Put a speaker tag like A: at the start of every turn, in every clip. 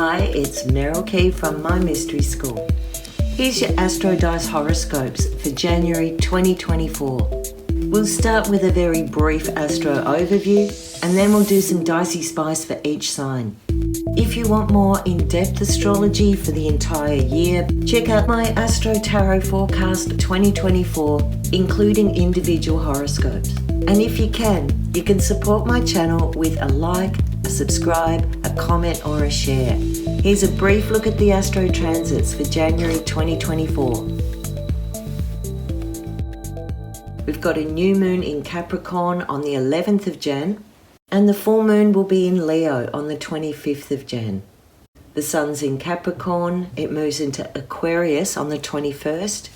A: Hi, it's Meryl Key from My Mystery School. Here's your Astro Dice Horoscopes for January 2024. We'll start with a very brief astro overview and then we'll do some dicey spice for each sign. If you want more in-depth astrology for the entire year, check out my Astro Tarot Forecast 2024, including individual horoscopes. And if you can support my channel with a like, a subscribe, a comment or a share. Here's a brief look at the astro transits for January 2024. We've got a new moon in Capricorn on the 11th of Jan, and the full moon will be in Leo on the 25th of Jan. The sun's in Capricorn, it moves into Aquarius on the 21st.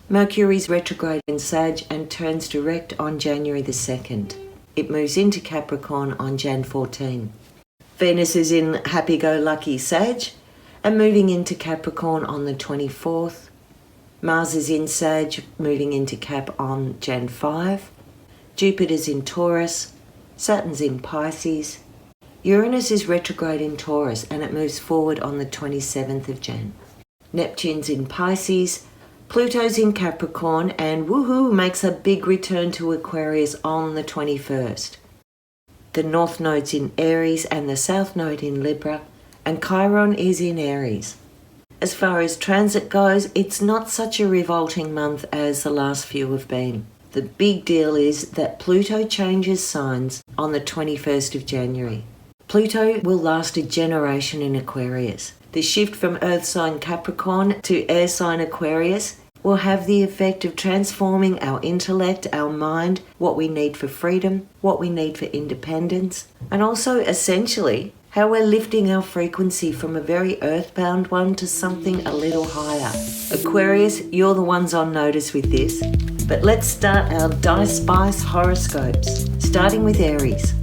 A: Mercury's retrograde in Sag and turns direct on January the 2nd. It moves into Capricorn on Jan 14. Venus is in happy-go-lucky Sag and moving into Capricorn on the 24th. Mars is in Sag, moving into Cap on Jan 5. Jupiter's in Taurus. Saturn's in Pisces. Uranus is retrograde in Taurus and it moves forward on the 27th of Jan. Neptune's in Pisces. Pluto's in Capricorn and woohoo makes a big return to Aquarius on the 21st. The North Node's in Aries and the South Node in Libra, and Chiron is in Aries. As far as transit goes, it's not such a revolting month as the last few have been. The big deal is that Pluto changes signs on the 21st of January. Pluto will last a generation in Aquarius. The shift from Earth sign Capricorn to air sign Aquarius will have the effect of transforming our intellect, our mind, what we need for freedom, what we need for independence, and also essentially how we're lifting our frequency from a very earthbound one to something a little higher. Aquarius, you're the ones on notice with this. But let's start our Dice Spice horoscopes, starting with Aries.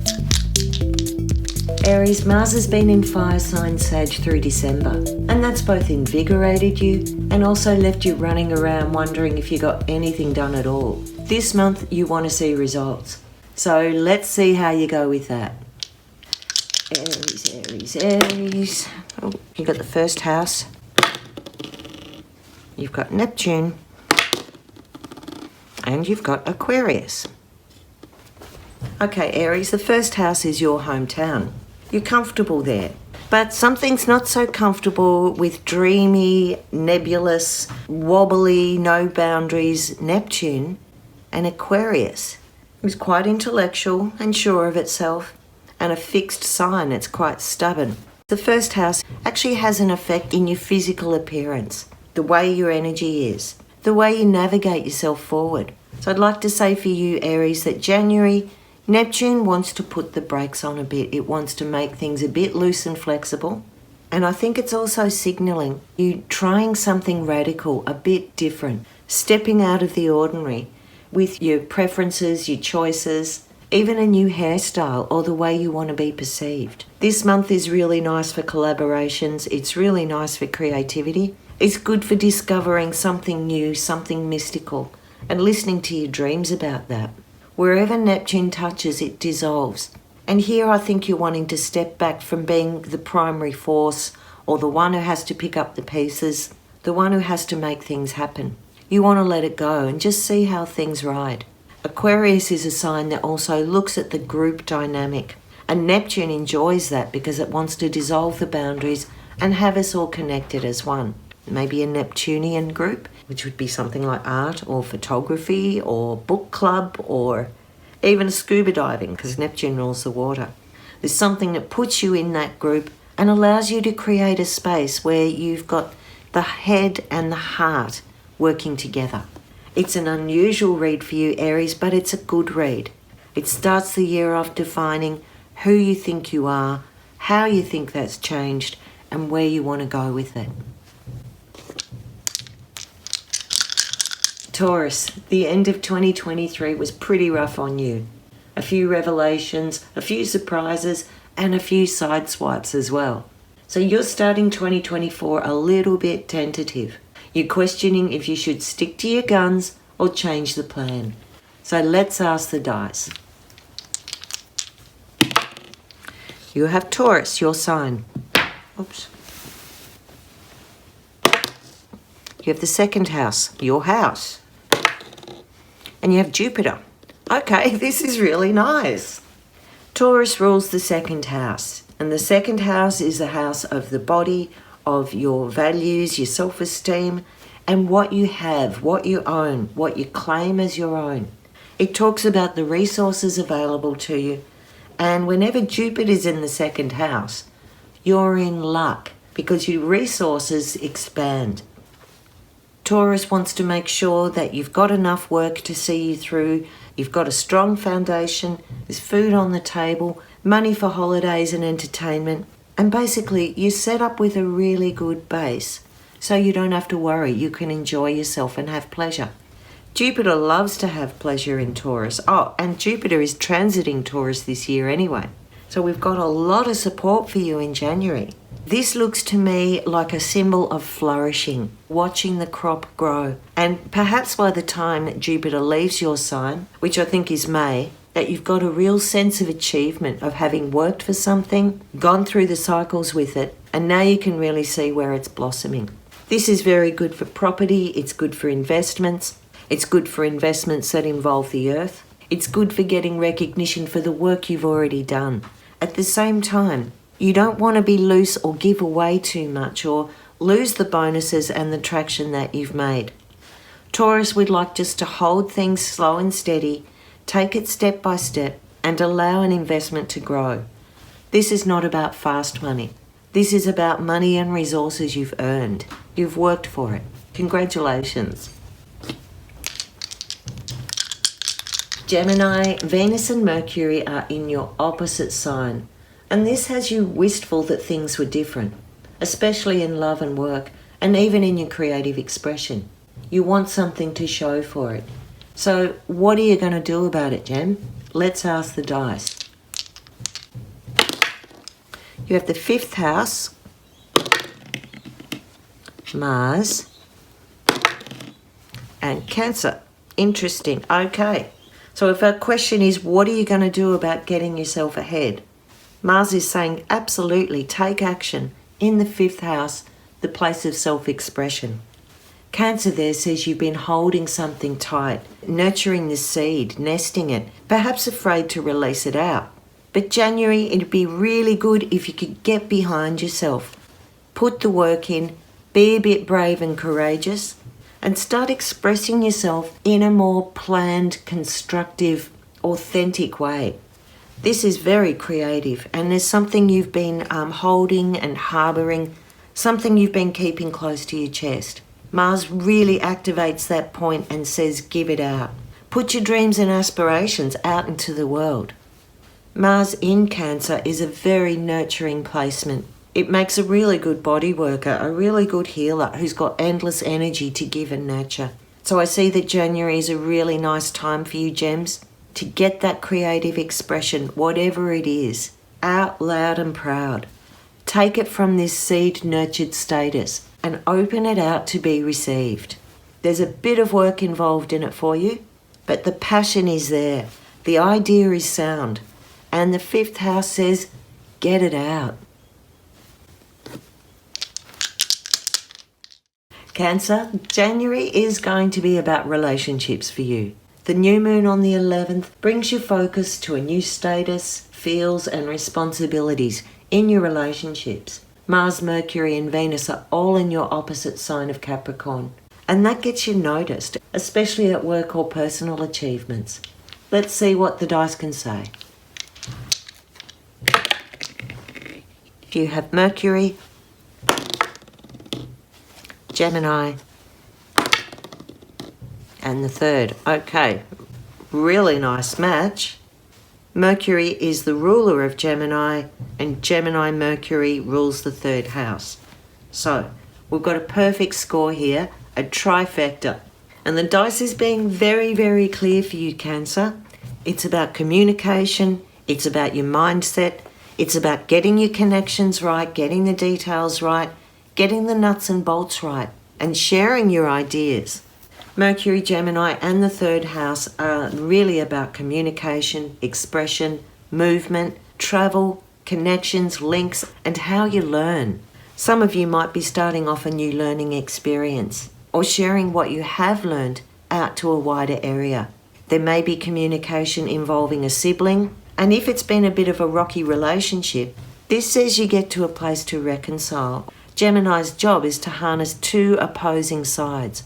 A: Aries, Mars has been in fire sign Sag through December, and that's both invigorated you and also left you running around wondering if you got anything done at all. This month you want to see results, so let's see how you go with that. Aries. Oh, you've got the first house. You've got Neptune. And you've got Aquarius. Okay, Aries, the first house is your hometown. You're comfortable there. But something's not so comfortable with dreamy, nebulous, wobbly, no boundaries Neptune and Aquarius. It's quite intellectual and sure of itself, and a fixed sign. It's quite stubborn. The first house actually has an effect in your physical appearance, the way your energy is, the way you navigate yourself forward. So I'd like to say for you, Aries, that January, Neptune wants to put the brakes on a bit. It wants to make things a bit loose and flexible. And I think it's also signaling you trying something radical, a bit different, stepping out of the ordinary with your preferences, your choices, even a new hairstyle or the way you want to be perceived. This month is really nice for collaborations. It's really nice for creativity. It's good for discovering something new, something mystical, and listening to your dreams about that. Wherever Neptune touches, it dissolves. And here I think you're wanting to step back from being the primary force or the one who has to pick up the pieces, the one who has to make things happen. You want to let it go and just see how things ride. Aquarius is a sign that also looks at the group dynamic. And Neptune enjoys that because it wants to dissolve the boundaries and have us all connected as one. Maybe a Neptunian group, which would be something like art or photography or book club or even scuba diving, because Neptune rules the water. There's something that puts you in that group and allows you to create a space where you've got the head and the heart working together. It's an unusual read for you, Aries, but it's a good read. It starts the year off defining who you think you are, how you think that's changed, and where you want to go with it. Taurus, the end of 2023 was pretty rough on you. A few revelations, a few surprises, and a few side swipes as well. So you're starting 2024 a little bit tentative. You're questioning if you should stick to your guns or change the plan. So let's ask the dice. You have Taurus, your sign. Oops. You have the second house, your house. And you have Jupiter. Okay, this is really nice. Taurus rules the second house. And the second house is the house of the body, of your values, your self-esteem, and what you have, what you own, what you claim as your own. It talks about the resources available to you. And whenever Jupiter is in the second house, you're in luck because your resources expand. Taurus wants to make sure that you've got enough work to see you through, you've got a strong foundation, there's food on the table, money for holidays and entertainment, and basically you're set up with a really good base. So you don't have to worry, you can enjoy yourself and have pleasure. Jupiter loves to have pleasure in Taurus. Oh, and Jupiter is transiting Taurus this year anyway. So we've got a lot of support for you in January. This looks to me like a symbol of flourishing, watching the crop grow. And perhaps by the time Jupiter leaves your sign, which I think is May, that you've got a real sense of achievement, of having worked for something, gone through the cycles with it, and now you can really see where it's blossoming. This is very good for property, it's good for investments, it's good for investments that involve the earth, it's good for getting recognition for the work you've already done. At the same time, you don't want to be loose or give away too much or lose the bonuses and the traction that you've made. Taurus would like just to hold things slow and steady, take it step by step, and allow an investment to grow. This is not about fast money. This is about money and resources you've earned. You've worked for it. Congratulations. Gemini, Venus and Mercury are in your opposite sign. And this has you wistful that things were different, especially in love and work, and even in your creative expression. You want something to show for it. So what are you going to do about it, Gem? Let's ask the dice. You have the fifth house, Mars, and Cancer. Interesting. Okay. So if our question is, what are you going to do about getting yourself ahead? Mars is saying, absolutely, take action in the fifth house, the place of self-expression. Cancer there says you've been holding something tight, nurturing the seed, nesting it, perhaps afraid to release it out. But January, it'd be really good if you could get behind yourself. Put the work in, be a bit brave and courageous, and start expressing yourself in a more planned, constructive, authentic way. This is very creative, and there's something you've been holding and harbouring, something you've been keeping close to your chest. Mars really activates that point and says, give it out. Put your dreams and aspirations out into the world. Mars in Cancer is a very nurturing placement. It makes a really good body worker, a really good healer who's got endless energy to give and nurture. So I see that January is a really nice time for you, Gems, to get that creative expression, whatever it is, out loud and proud. Take it from this seed-nurtured status and open it out to be received. There's a bit of work involved in it for you, but the passion is there. The idea is sound. And the fifth house says, get it out. Cancer, January is going to be about relationships for you. The new moon on the 11th brings your focus to a new status, feels and responsibilities in your relationships. Mars, Mercury and Venus are all in your opposite sign of Capricorn. And that gets you noticed, especially at work or personal achievements. Let's see what the dice can say. You have Mercury, Gemini, and the third. Okay, really nice match. Mercury is the ruler of Gemini, and Gemini Mercury rules the third house. So we've got a perfect score here, a trifecta. And the dice is being very, very clear for you, Cancer. It's about communication, it's about your mindset, it's about getting your connections right, getting the details right, getting the nuts and bolts right, and sharing your ideas. Mercury, Gemini and the third house are really about communication, expression, movement, travel, connections, links, and how you learn. Some of you might be starting off a new learning experience, or sharing what you have learned out to a wider area. There may be communication involving a sibling, and if it's been a bit of a rocky relationship, this says you get to a place to reconcile. Gemini's job is to harness two opposing sides,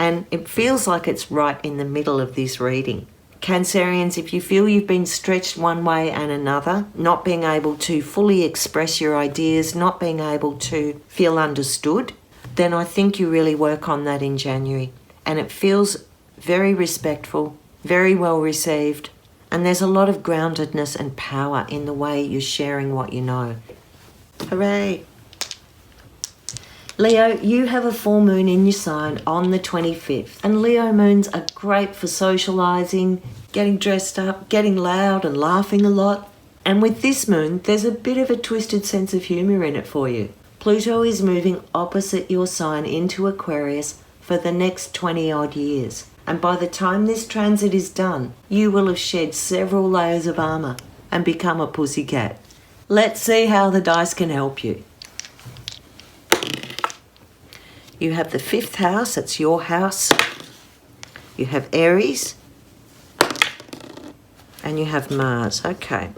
A: and it feels like it's right in the middle of this reading. Cancerians, if you feel you've been stretched one way and another, not being able to fully express your ideas, not being able to feel understood, then I think you really work on that in January. And it feels very respectful, very well received, and there's a lot of groundedness and power in the way you're sharing what you know. Hooray! Leo, you have a full moon in your sign on the 25th, and Leo moons are great for socialising, getting dressed up, getting loud and laughing a lot. And with this moon, there's a bit of a twisted sense of humour in it for you. Pluto is moving opposite your sign into Aquarius for the next 20 odd years. And by the time this transit is done, you will have shed several layers of armour and become a pussycat. Let's see how the dice can help you. You have the 5th house, that's your house. You have Aries. And you have Mars, okay.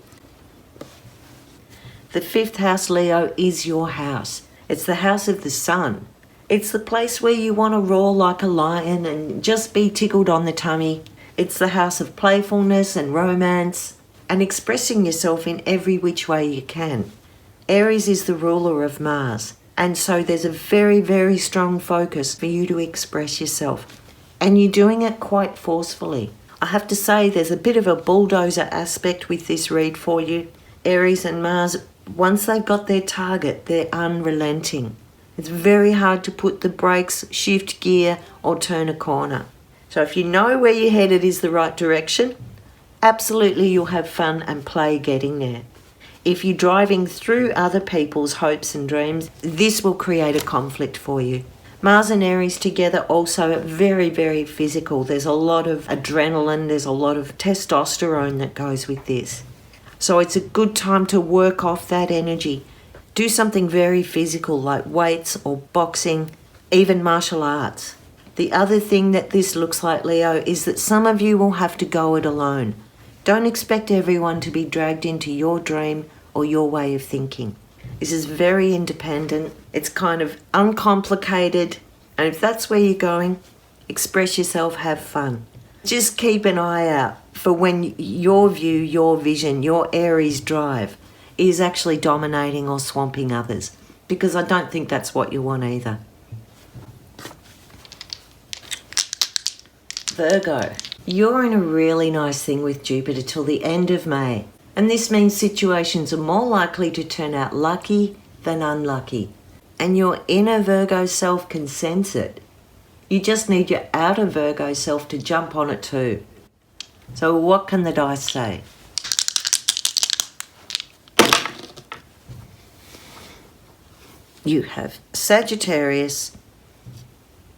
A: The 5th house, Leo, is your house. It's the house of the sun. It's the place where you want to roar like a lion and just be tickled on the tummy. It's the house of playfulness and romance and expressing yourself in every which way you can. Aries is the ruler of Mars, and so there's a very, very strong focus for you to express yourself. And you're doing it quite forcefully. I have to say there's a bit of a bulldozer aspect with this read for you. Aries and Mars, once they've got their target, they're unrelenting. It's very hard to put the brakes, shift gear, or turn a corner. So if you know where you're headed is the right direction, absolutely you'll have fun and play getting there. If you're driving through other people's hopes and dreams, this will create a conflict for you. Mars and Aries together also are very, very physical. There's a lot of adrenaline, there's a lot of testosterone that goes with this. So it's a good time to work off that energy. Do something very physical like weights or boxing, even martial arts. The other thing that this looks like, Leo, is that some of you will have to go it alone. Don't expect everyone to be dragged into your dream or your way of thinking. This is very independent. It's kind of uncomplicated. And if that's where you're going, express yourself, have fun. Just keep an eye out for when your view, your vision, your Aries drive is actually dominating or swamping others, because I don't think that's what you want either. Virgo, you're in a really nice thing with Jupiter till the end of May, and this means situations are more likely to turn out lucky than unlucky, and your inner Virgo self can sense it. You just need your outer Virgo self to jump on it too. So what can the dice say? You have Sagittarius,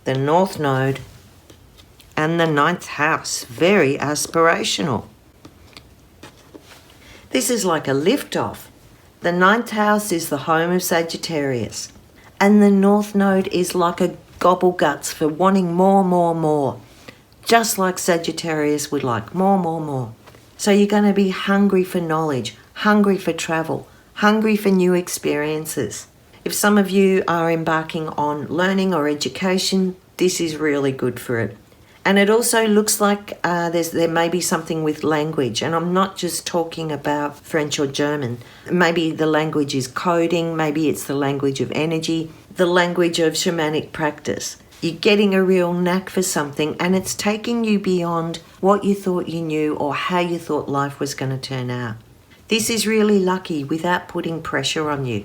A: the North Node, and the 9th house. Very aspirational. This is like a lift-off. The 9th house is the home of Sagittarius, and the North Node is like a gobble guts for wanting more. Just like Sagittarius would like more. So you're going to be hungry for knowledge, hungry for travel, hungry for new experiences. If some of you are embarking on learning or education, this is really good for it. And it also looks like there may be something with language, and I'm not just talking about French or German. Maybe the language is coding, maybe it's the language of energy, the language of shamanic practice. You're getting a real knack for something, and it's taking you beyond what you thought you knew or how you thought life was going to turn out. This is really lucky without putting pressure on you.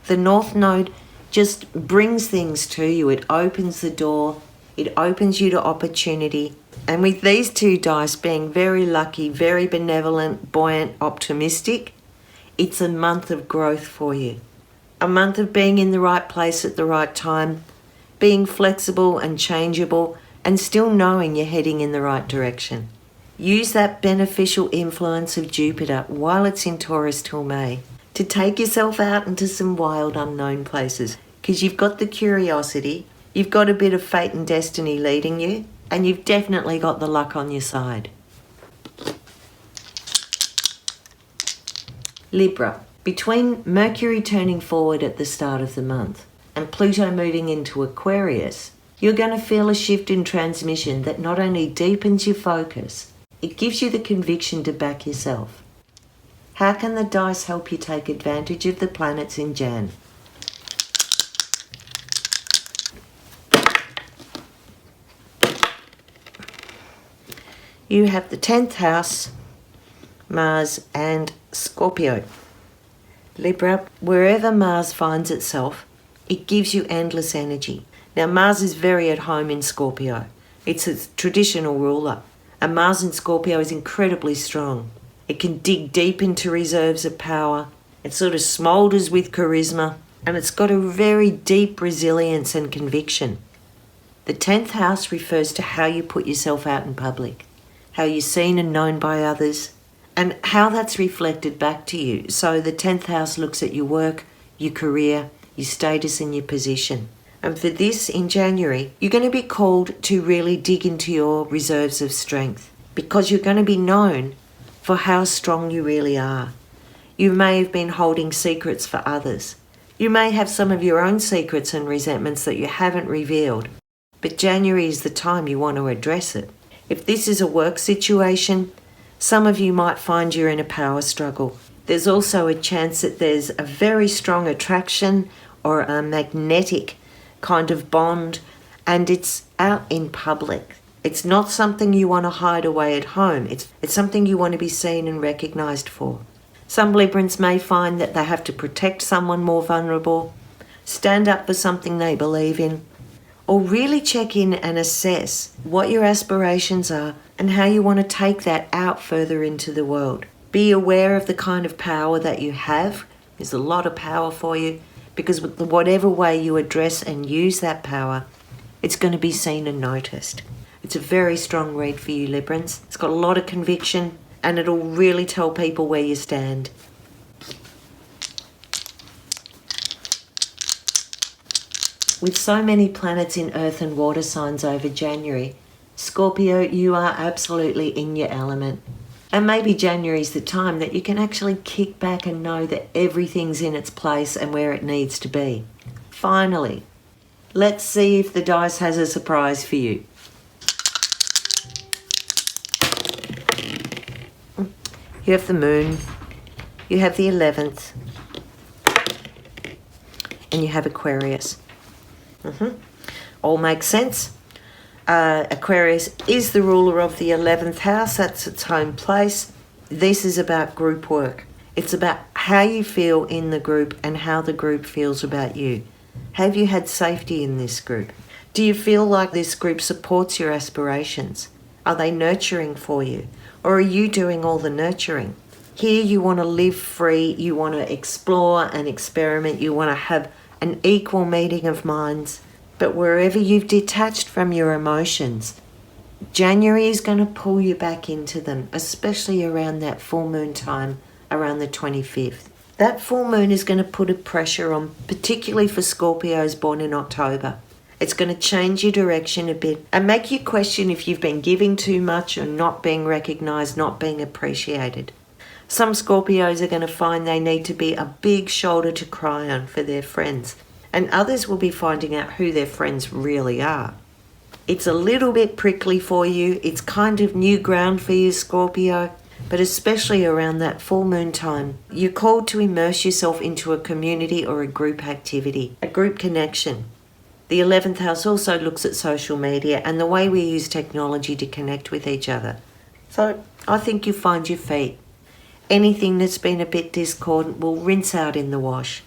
A: The North Node just brings things to you. It opens the door. It opens you to opportunity. And with these two dice being very lucky, very benevolent, buoyant, optimistic, it's a month of growth for you. A month of being in the right place at the right time, being flexible and changeable, and still knowing you're heading in the right direction. Use that beneficial influence of Jupiter while it's in Taurus till May to take yourself out into some wild unknown places, because you've got the curiosity, You've got a bit of fate and destiny leading you, and you've definitely got the luck on your side. Libra. Between Mercury turning forward at the start of the month and Pluto moving into Aquarius, you're going to feel a shift in transmission that not only deepens your focus, it gives you the conviction to back yourself. How can the dice help you take advantage of the planets in Jan? You have the 10th house, Mars and Scorpio. Libra, wherever Mars finds itself, it gives you endless energy. Now, Mars is very at home in Scorpio. It's its traditional ruler. And Mars in Scorpio is incredibly strong. It can dig deep into reserves of power. It sort of smoulders with charisma. And it's got a very deep resilience and conviction. The 10th house refers to how you put yourself out in public, how you're seen and known by others, and how that's reflected back to you. So the 10th house looks at your work, your career, your status and your position. And for this in January, you're going to be called to really dig into your reserves of strength because you're going to be known for how strong you really are. You may have been holding secrets for others. You may have some of your own secrets and resentments that you haven't revealed, but January is the time you want to address it. If this is a work situation, some of you might find you're in a power struggle. There's also a chance that there's a very strong attraction or a magnetic kind of bond, and it's out in public. It's not something you want to hide away at home. It's something you want to be seen and recognized for. Some Librans may find that they have to protect someone more vulnerable, stand up for something they believe in, or really check in and assess what your aspirations are and how you want to take that out further into the world. Be aware of the kind of power that you have. There's a lot of power for you, because with whatever way you address and use that power, it's going to be seen and noticed. It's a very strong read for you, Librans. It's got a lot of conviction, and it'll really tell people where you stand. With so many planets in earth and water signs over January, Scorpio, you are absolutely in your element. And maybe January's the time that you can actually kick back and know that everything's in its place and where it needs to be. Finally, let's see if the dice has a surprise for you. You have the moon, you have the 11th, and you have Aquarius. All makes sense. Aquarius is the ruler of the 11th house. That's its home place. This is about group work. It's about how you feel in the group and how the group feels about you. Have you had safety in this group? Do you feel like this group supports your aspirations? Are they nurturing for you? Or are you doing all the nurturing? Here you want to live free. You want to explore and experiment. You want to have an equal meeting of minds. But wherever you've detached from your emotions, January is going to pull you back into them, especially around that full moon time, around the 25th. That full moon is going to put a pressure on, particularly for Scorpios born in October. It's going to change your direction a bit and make you question if you've been giving too much or not being recognised, not being appreciated. Some Scorpios are going to find they need to be a big shoulder to cry on for their friends, and others will be finding out who their friends really are. It's a little bit prickly for you. It's kind of new ground for you, Scorpio, but especially around that full moon time, you're called to immerse yourself into a community or a group activity, a group connection. The 11th house also looks at social media and the way we use technology to connect with each other. So I think you find your feet. Anything that's been a bit discordant will rinse out in the wash.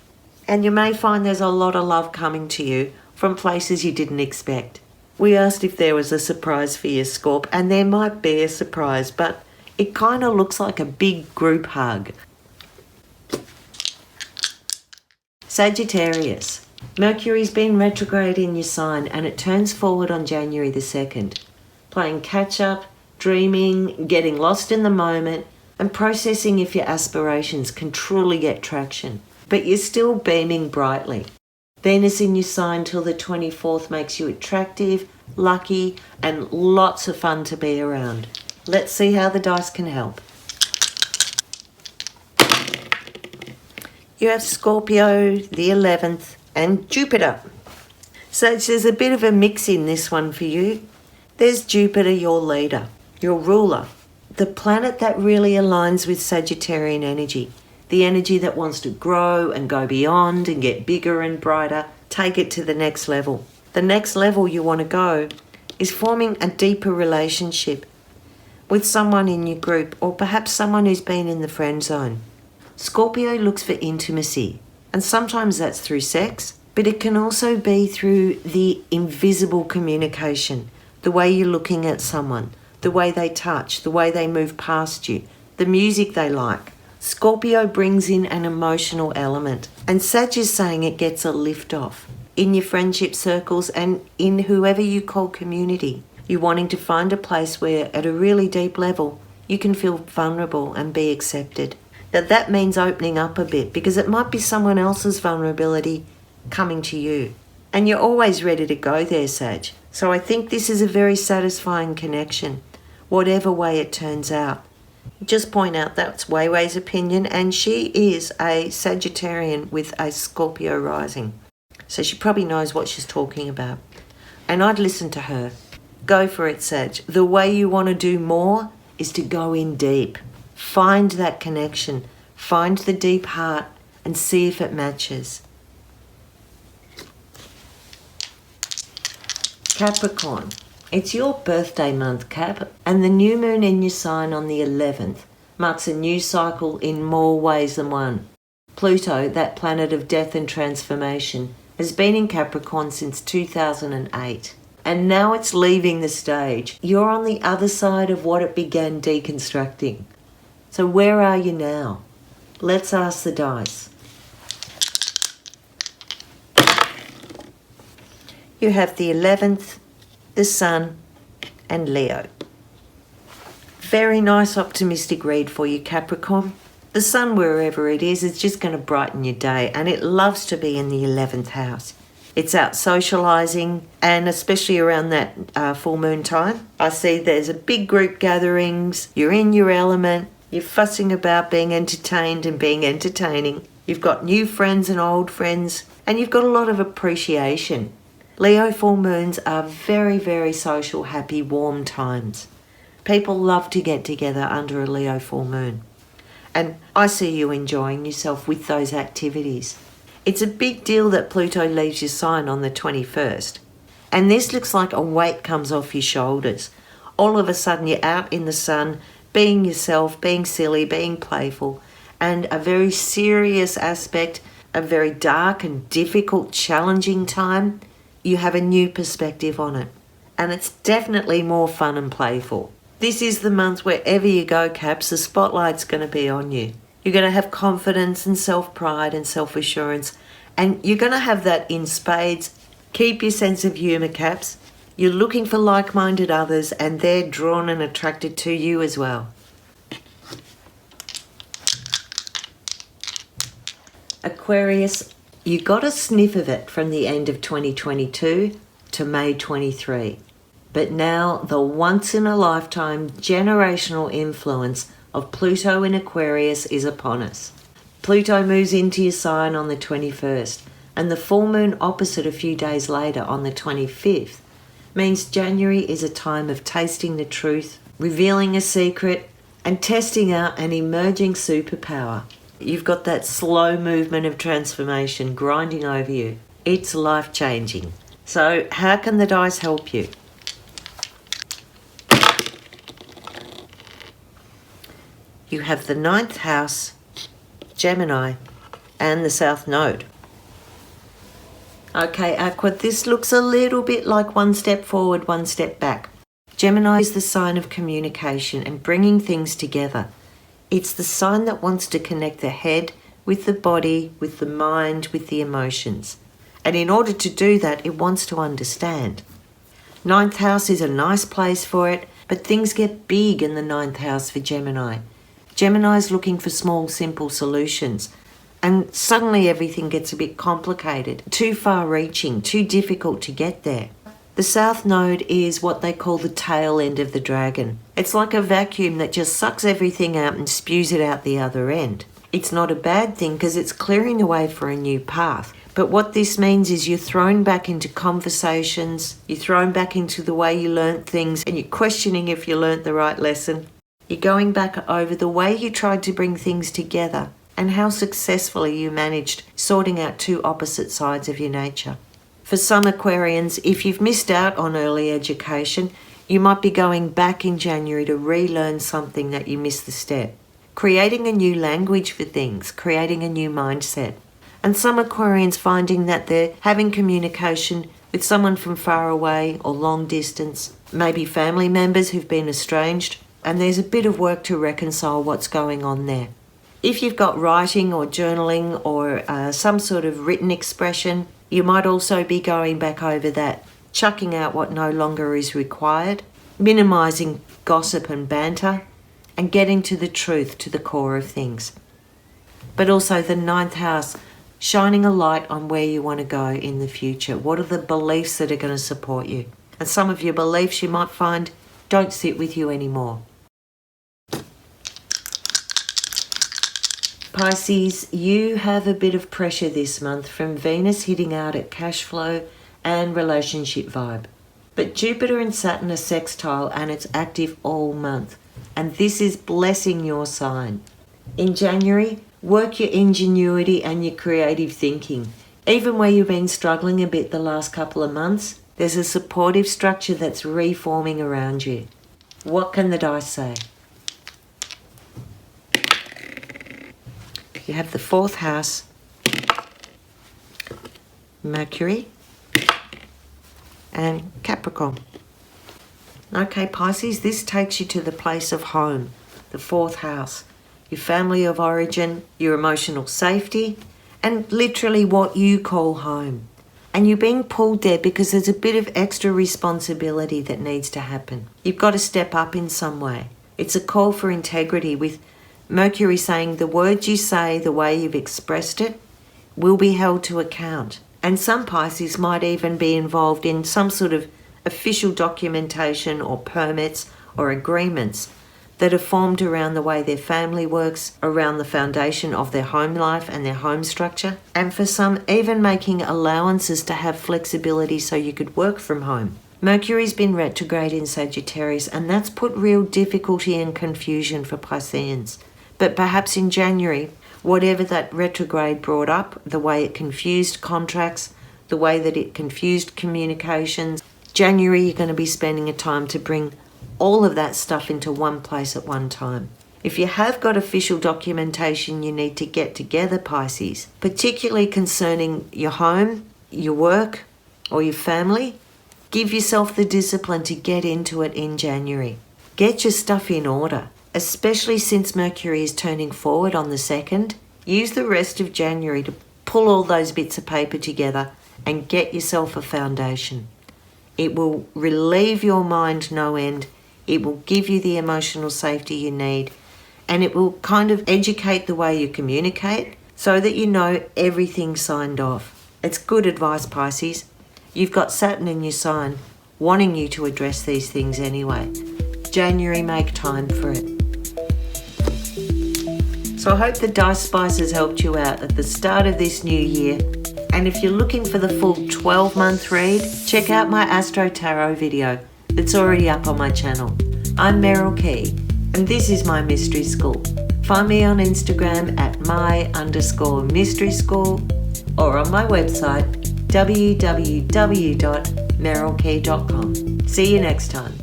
A: And you may find there's a lot of love coming to you from places you didn't expect. We asked if there was a surprise for you, Scorp, and there might be a surprise, but it kind of looks like a big group hug. Sagittarius. Mercury's been retrograde in your sign and it turns forward on January the 2nd. Playing catch up, dreaming, getting lost in the moment, and processing if your aspirations can truly get traction. But you're still beaming brightly. Venus in your sign till the 24th makes you attractive, lucky, and lots of fun to be around. Let's see how the dice can help. You have Scorpio, the 11th, and Jupiter. So there's a bit of a mix in this one for you. There's Jupiter, your leader, your ruler, the planet that really aligns with Sagittarian energy, the energy that wants to grow and go beyond and get bigger and brighter, take it to the next level. The next level you want to go is forming a deeper relationship with someone in your group, or perhaps someone who's been in the friend zone. Scorpio looks for intimacy, and sometimes that's through sex, but it can also be through the invisible communication, the way you're looking at someone, the way they touch, the way they move past you, the music they like. Scorpio brings in an emotional element, and Sag is saying it gets a lift off in your friendship circles and in whoever you call community. You're wanting to find a place where at a really deep level you can feel vulnerable and be accepted. That means opening up a bit, because it might be someone else's vulnerability coming to you. And you're always ready to go there, Sag. So I think this is a very satisfying connection, whatever way it turns out. Just point out that's Weiwei's opinion, and she is a Sagittarian with a Scorpio rising. So she probably knows what she's talking about. And I'd listen to her. Go for it, Sag. The way you want to do more is to go in deep. Find that connection. Find the deep heart and see if it matches. Capricorn. It's your birthday month, Cap, and the new moon in your sign on the 11th marks a new cycle in more ways than one. Pluto, that planet of death and transformation, has been in Capricorn since 2008. And now it's leaving the stage. You're on the other side of what it began deconstructing. So where are you now? Let's ask the dice. You have the 11th, the Sun, and Leo. Very nice optimistic read for you, Capricorn. The Sun, wherever it is just going to brighten your day, and it loves to be in the 11th house. It's out socialising, and especially around that full moon time. I see there's a big group gatherings, you're in your element, you're fussing about being entertained and being entertaining. You've got new friends and old friends, and you've got a lot of appreciation. Leo full moons are very, very social, happy, warm times. People love to get together under a Leo full moon. And I see you enjoying yourself with those activities. It's a big deal that Pluto leaves your sign on the 21st. And this looks like a weight comes off your shoulders. All of a sudden you're out in the sun, being yourself, being silly, being playful, and a very serious aspect, a very dark and difficult, challenging time, you have a new perspective on it. And it's definitely more fun and playful. This is the month wherever you go, Caps, the spotlight's going to be on you. You're going to have confidence and self-pride and self-assurance, and you're going to have that in spades. Keep your sense of humour, Caps. You're looking for like-minded others, and they're drawn and attracted to you as well. Aquarius, you got a sniff of it from the end of 2022 to May 23. But now the once-in-a-lifetime generational influence of Pluto in Aquarius is upon us. Pluto moves into your sign on the 21st, and the full moon opposite a few days later on the 25th means January is a time of tasting the truth, revealing a secret, and testing out an emerging superpower. You've got that slow movement of transformation grinding over you. It's life-changing. So how can the dice help you? You have the 9th house, Gemini, and the South Node. Okay, Aqua, this looks a little bit like one step forward, one step back. Gemini is the sign of communication and bringing things together. It's the sign that wants to connect the head with the body, with the mind, with the emotions. And in order to do that, it wants to understand. 9th house is a nice place for it, but things get big in the 9th house for Gemini. Gemini is looking for small, simple solutions. and suddenly everything gets a bit complicated, too far-reaching, too difficult to get there. The South Node is what they call the tail end of the dragon. It's like a vacuum that just sucks everything out and spews it out the other end. It's not a bad thing because it's clearing the way for a new path. But what this means is you're thrown back into conversations, you're thrown back into the way you learnt things, and you're questioning if you learnt the right lesson. You're going back over the way you tried to bring things together and how successfully you managed sorting out two opposite sides of your nature. For some Aquarians, if you've missed out on early education, you might be going back in January to relearn something that you missed the step. Creating a new language for things, creating a new mindset. And some Aquarians finding that they're having communication with someone from far away or long distance, maybe family members who've been estranged, and there's a bit of work to reconcile what's going on there. If you've got writing or journaling or some sort of written expression, you might also be going back over that, chucking out what no longer is required, minimizing gossip and banter, and getting to the truth, to the core of things. But also the 9th house, shining a light on where you want to go in the future. What are the beliefs that are going to support you? And some of your beliefs you might find don't sit with you anymore. Pisces, you have a bit of pressure this month from Venus hitting out at cash flow and relationship vibe. But Jupiter and Saturn are sextile and it's active all month. And this is blessing your sign. In January, work your ingenuity and your creative thinking. Even where you've been struggling a bit the last couple of months, there's a supportive structure that's reforming around you. What can the dice say? You have the 4th house, Mercury, and Capricorn. Okay, Pisces, this takes you to the place of home, the 4th house, your family of origin, your emotional safety, and literally what you call home. And you're being pulled there because there's a bit of extra responsibility that needs to happen. You've got to step up in some way. It's a call for integrity with Mercury saying the words you say, the way you've expressed it, will be held to account. And some Pisces might even be involved in some sort of official documentation or permits or agreements that are formed around the way their family works, around the foundation of their home life and their home structure. And for some, even making allowances to have flexibility so you could work from home. Mercury's been retrograde in Sagittarius, and that's put real difficulty and confusion for Pisceans. But perhaps in January, whatever that retrograde brought up, the way it confused contracts, the way that it confused communications, January you're going to be spending a time to bring all of that stuff into one place at one time. If you have got official documentation you need to get together, Pisces, particularly concerning your home, your work, or your family, give yourself the discipline to get into it in January. Get your stuff in order. Especially since Mercury is turning forward on the 2nd, use the rest of January to pull all those bits of paper together and get yourself a foundation. It will relieve your mind no end, it will give you the emotional safety you need, and it will kind of educate the way you communicate so that you know everything's signed off. It's good advice, Pisces. You've got Saturn in your sign wanting you to address these things anyway. January, make time for it. So I hope the Dice Spice has helped you out at the start of this new year. And if you're looking for the full 12-month read, check out my Astro Tarot video that's already up on my channel. I'm Meryl Key, and this is my mystery school. Find me on Instagram at my_mystery school or on my website www.merylkey.com. See you next time.